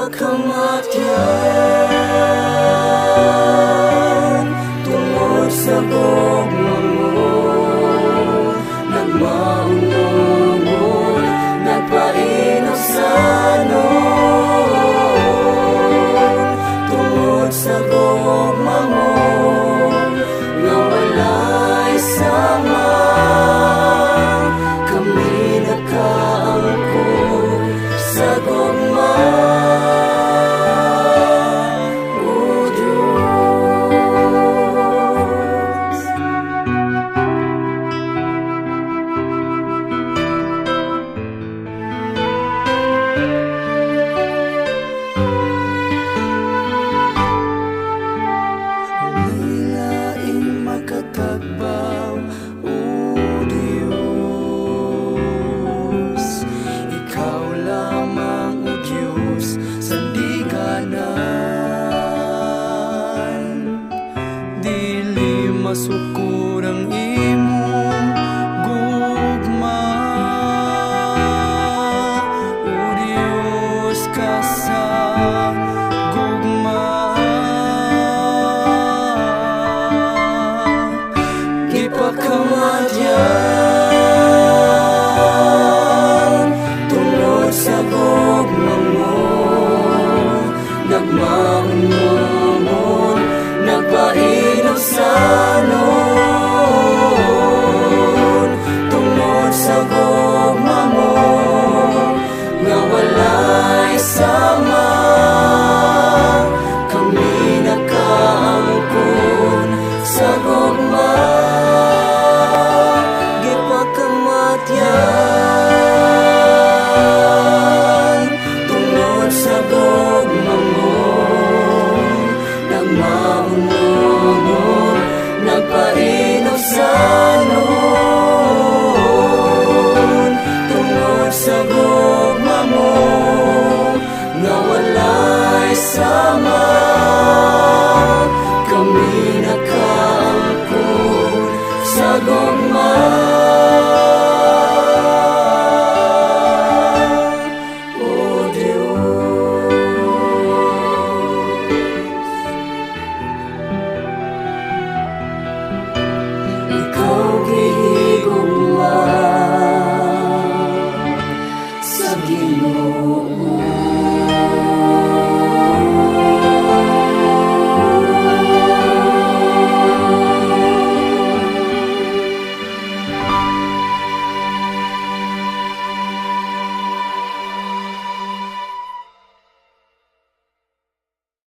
kamatyan tungod sa gugma mo. Nagmaunungon, nagpainosanon tungod sa gugma mo nga walay sama. Kami nagkaangkon sa gugma. Katagbaw, O Diyos, Ikaw lamang, O Diyos, sandiganan. Dili masukur ang imong gugma, O Diyos, kasa gugma. Kamatyan tungod sa gugma mo. Nagmaunungon, nagpainosanon tungod sa gugma mo nga walay sama. Kami nagkaangkon sa gugma. Tungod sa gugma mo, nagmaunungon, nagpainosanon tungod sa gugma mo nga walay sama. Kami